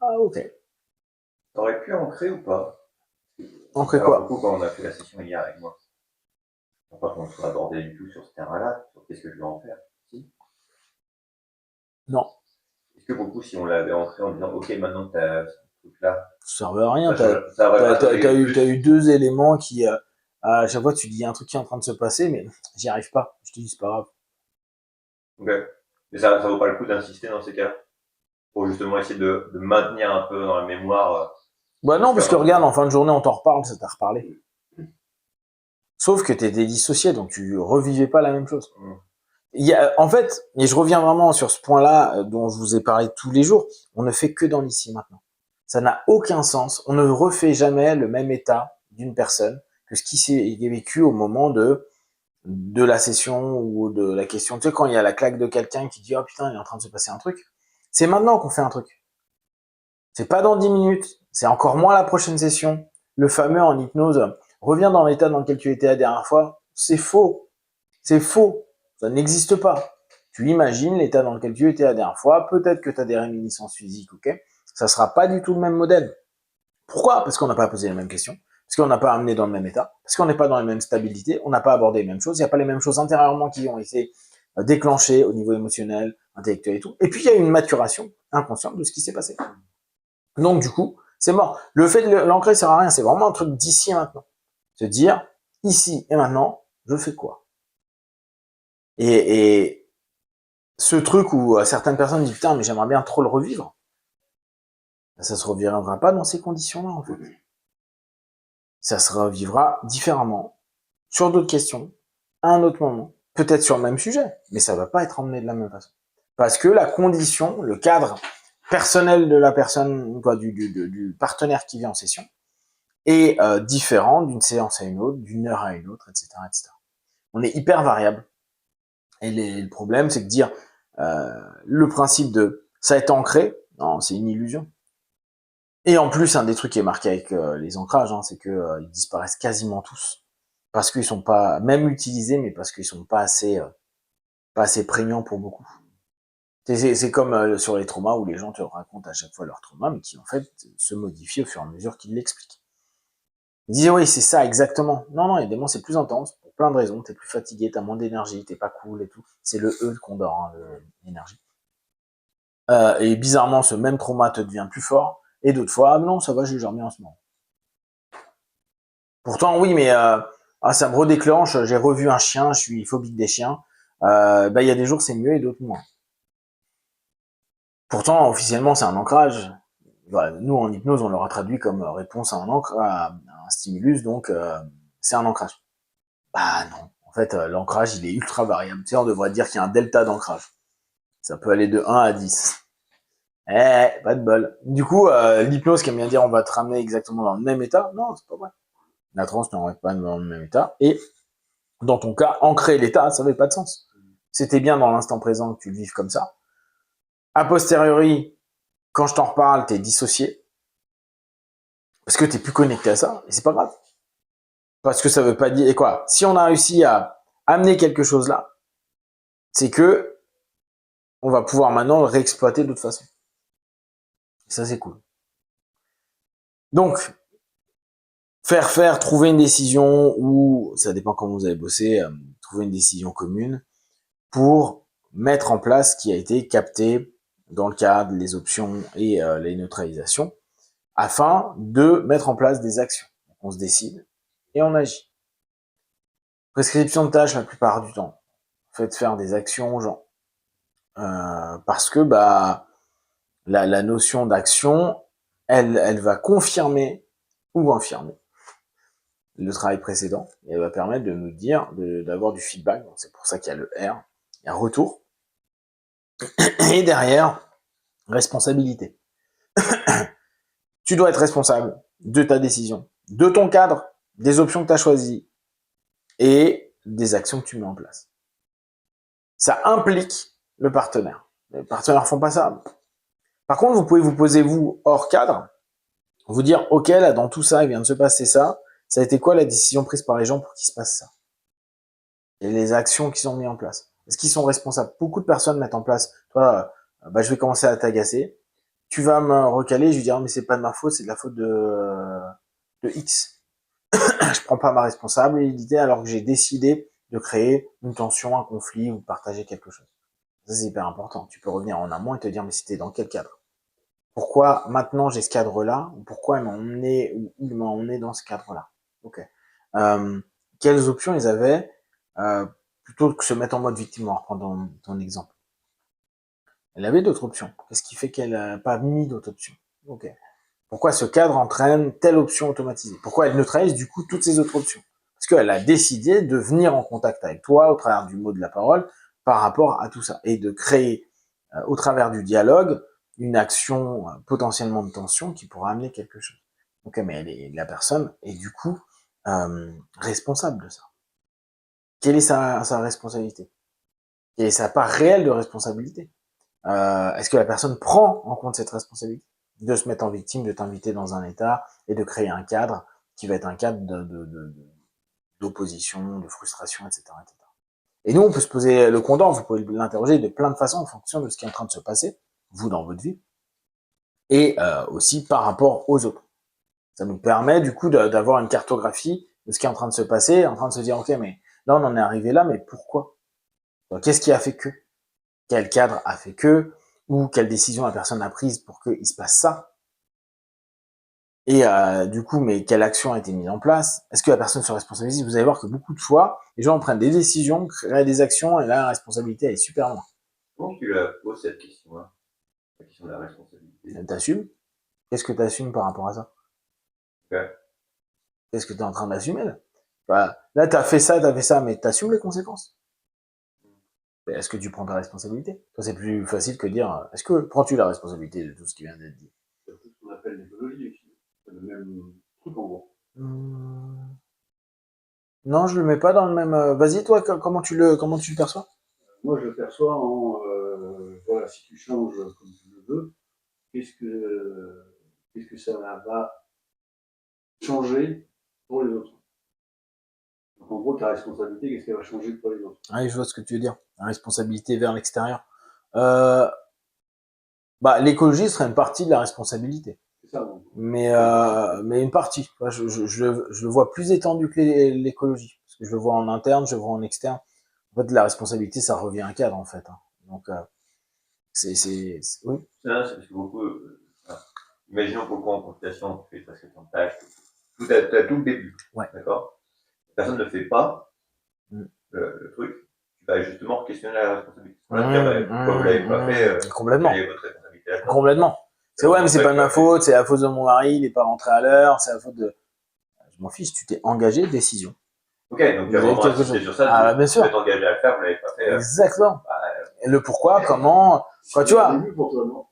Ok. T'aurais pu ancrer ou pas? Ancrer Alors, quoi? beaucoup, quand on a fait la session hier avec moi, on pas qu'on soit abordé du tout sur ce terrain-là, sur qu'est-ce que je vais en faire. Si. Non. Est-ce que beaucoup, si on l'avait ancré en disant, ok, maintenant que t'as ce truc-là, Ça servait à rien. ça aurait pas changé T'as plus? eu deux éléments qui, à chaque fois, tu dis un truc qui est en train de se passer, mais j'y arrive pas. Je te dis, c'est pas grave. Ok. Mais ça vaut pas le coup d'insister dans ces cas-là? Pour justement essayer de maintenir un peu dans la mémoire Bah ce non, que parce que regarde, en fin de journée, on t'en reparle, ça t'a reparlé. Sauf que t'étais dissocié, donc tu revivais pas la même chose. En fait, et je reviens vraiment sur ce point-là dont je vous ai parlé tous les jours, on ne fait que dans l'ici maintenant. Ça n'a aucun sens. On ne refait jamais le même état d'une personne que ce qui s'est vécu au moment de la session ou de la question. Tu sais, quand il y a la claque de quelqu'un qui dit « Oh putain, il est en train de se passer un truc », c'est maintenant qu'on fait un truc. C'est pas dans 10 minutes, c'est encore moins la prochaine session. Le fameux en hypnose, reviens dans l'état dans lequel tu étais la dernière fois, c'est faux. C'est faux. Ça n'existe pas. Tu imagines l'état dans lequel tu étais la dernière fois, peut-être que tu as des réminiscences physiques, ok? Ça sera pas du tout le même modèle. Pourquoi? Parce qu'on n'a pas posé les mêmes questions, parce qu'on n'a pas amené dans le même état, parce qu'on n'est pas dans la même stabilité, on n'a pas abordé les mêmes choses, il n'y a pas les mêmes choses intérieurement qui ont été déclenchées au niveau émotionnel, intellectuel et tout. Et puis il y a une maturation inconsciente de ce qui s'est passé. Donc du coup, c'est mort. Le fait de l'ancrer sert à rien, c'est vraiment un truc d'ici et maintenant. Se dire, ici et maintenant, je fais quoi? Et ce truc où certaines personnes disent putain mais j'aimerais bien trop le revivre, ça se revivra pas dans ces conditions-là en fait. Ça se revivra différemment, sur d'autres questions, à un autre moment, peut-être sur le même sujet, mais ça va pas être emmené de la même façon. Parce que la condition, le cadre personnel de la personne, quoi, du partenaire qui vient en session, est différent d'une séance à une autre, d'une heure à une autre, etc., etc. On est hyper variable. Et le problème, c'est que dire le principe de ça est ancré, non, c'est une illusion. Et en plus, un des trucs qui est marqué avec les ancrages, c'est que ils disparaissent quasiment tous parce qu'ils sont pas même utilisés, mais parce qu'ils sont pas assez prégnants pour beaucoup. C'est comme sur les traumas où les gens te racontent à chaque fois leur trauma, mais qui en fait se modifient au fur et à mesure qu'ils l'expliquent. Ils disent oui, c'est ça exactement. Non, non, il y a des moments c'est plus intense pour plein de raisons. T'es plus fatigué, t'as moins d'énergie, t'es pas cool et tout. C'est le E qu'on dort, l'énergie. Et bizarrement, ce même trauma te devient plus fort. Et d'autres fois, ah non, ça va, j'ai dormi en ce moment. Pourtant, oui, mais ça me redéclenche. J'ai revu un chien, je suis phobique des chiens. Il y a des jours c'est mieux et d'autres moins. Pourtant, officiellement, c'est un ancrage. Voilà, nous, en hypnose, on l'aura traduit comme réponse à à un stimulus, donc c'est un ancrage. Bah non. En fait, l'ancrage, il est ultra variable. Tu sais, on devrait dire qu'il y a un delta d'ancrage. Ça peut aller de 1 à 10. Pas de bol. Du coup, l'hypnose qui aime bien dire on va te ramener exactement dans le même état, non, c'est pas vrai. La transe ne rentre pas dans le même état. Et dans ton cas, ancrer l'état, ça n'avait pas de sens. C'était bien dans l'instant présent que tu le vives comme ça. A posteriori, quand je t'en reparle, t'es dissocié. Parce que t'es plus connecté à ça. Et c'est pas grave. Parce que ça veut pas dire... Et quoi? Si on a réussi à amener quelque chose là, c'est que on va pouvoir maintenant le réexploiter d'autre façon. Et ça, c'est cool. Donc, trouver une décision ou, ça dépend comment vous avez bossé, trouver une décision commune pour mettre en place ce qui a été capté dans le cadre, les options et les neutralisations, afin de mettre en place des actions. Donc, on se décide et on agit. Prescription de tâches la plupart du temps. Faites faire des actions aux gens. Parce que la notion d'action, elle va confirmer ou infirmer le travail précédent, et elle va permettre de nous dire, d'avoir du feedback, donc c'est pour ça qu'il y a le R, il y a retour, et derrière, responsabilité. Tu dois être responsable de ta décision, de ton cadre, des options que tu as choisies, et des actions que tu mets en place. Ça implique le partenaire. Les partenaires font pas ça. Par contre, vous pouvez vous poser, vous, hors cadre, vous dire, ok, là, dans tout ça, il vient de se passer ça a été quoi la décision prise par les gens pour qu'il se passe ça? Et les actions qui sont mises en place. Est-ce qu'ils sont responsables? Beaucoup de personnes mettent en place, toi, je vais commencer à t'agacer, tu vas me recaler, je lui dirai, mais c'est pas de ma faute, c'est de la faute de X. Je prends pas ma responsabilité alors que j'ai décidé de créer une tension, un conflit ou de partager quelque chose. Ça, c'est hyper important. Tu peux revenir en amont et te dire, mais c'était dans quel cadre? Pourquoi maintenant j'ai ce cadre-là? Pourquoi il m'a emmené dans ce cadre-là? Ok. Quelles options ils avaient plutôt que se mettre en mode victime? On va reprendre ton exemple. Elle avait d'autres options. Qu'est-ce qui fait qu'elle n'a pas mis d'autres options? Ok. Pourquoi ce cadre entraîne telle option automatisée? Pourquoi elle neutralise du coup toutes ces autres options? Parce qu'elle a décidé de venir en contact avec toi au travers du mot de la parole par rapport à tout ça et de créer au travers du dialogue une action potentiellement de tension qui pourra amener quelque chose. Ok, mais la personne est du coup responsable de ça. Quelle est sa responsabilité? Quelle est sa part réelle de responsabilité? Est-ce que la personne prend en compte cette responsabilité de se mettre en victime, de t'inviter dans un état et de créer un cadre qui va être un cadre d'opposition, de frustration, etc., etc. Et nous, on peut se poser le condor, vous pouvez l'interroger de plein de façons en fonction de ce qui est en train de se passer, vous dans votre vie, et aussi par rapport aux autres. Ça nous permet du coup d'avoir une cartographie de ce qui est en train de se passer, en train de se dire, ok, mais là on en est arrivé là, mais pourquoi? Qu'est-ce qui a fait que? Quel cadre a fait que? Ou quelle décision la personne a prise pour qu'il se passe ça? Et du coup, mais quelle action a été mise en place? Est-ce que la personne se responsabilise? Vous allez voir que beaucoup de fois, les gens prennent des décisions, créent des actions, et là, la responsabilité, elle est super loin. Comment tu la poses cette question-là? La question de la responsabilité. T'assumes? Qu'est-ce que t'assumes par rapport à ça? Okay. Qu'est-ce que t'es en train d'assumer là? Voilà. Là, t'as fait ça, mais t'assumes les conséquences. Est-ce que tu prends ta responsabilité? Ça, c'est plus facile que de dire, est-ce que prends-tu la responsabilité de tout ce qui vient d'être dit? C'est ce qu'on appelle l'écologie aussi. C'est le même truc en gros. Non, je le mets pas dans le même. Vas-y, toi, comment tu le perçois? Moi, je le perçois en voilà, si tu changes comme tu le veux, qu'est-ce que ça va changer pour les autres? Donc, en gros, ta responsabilité, qu'est-ce qu'elle va changer pour les autres? Ah, je vois ce que tu veux dire. La responsabilité vers l'extérieur. L'écologie serait une partie de la responsabilité. C'est ça, donc. Mais une partie. Je le vois plus étendu que l'écologie. Parce que je le vois en interne, je le vois en externe. En fait, la responsabilité, ça revient à un cadre, en fait. Donc, oui. C'est parce que beaucoup, imaginons pour le coup en consultation, tu fais prescription de tâches, t'as tout le début. Ouais. D'accord? Personne ne fait pas le truc. Tu vas justement questionner la responsabilité. Pourquoi vous l'avez pas fait? Complètement. Quelle est votre responsabilité? Complètement. C'est ouais, mais c'est pas de ma faute, c'est la faute de mon mari, il est pas rentré à l'heure, c'est la faute de. Je m'en fiche, tu t'es engagé, décision. Ok, donc tu as vraiment insisté sur ça, ah, bien sûr. Vous êtes engagé à le faire, vous l'avez pas fait. Exactement. Et le pourquoi, comment, quand tu vois. Pour toi, non?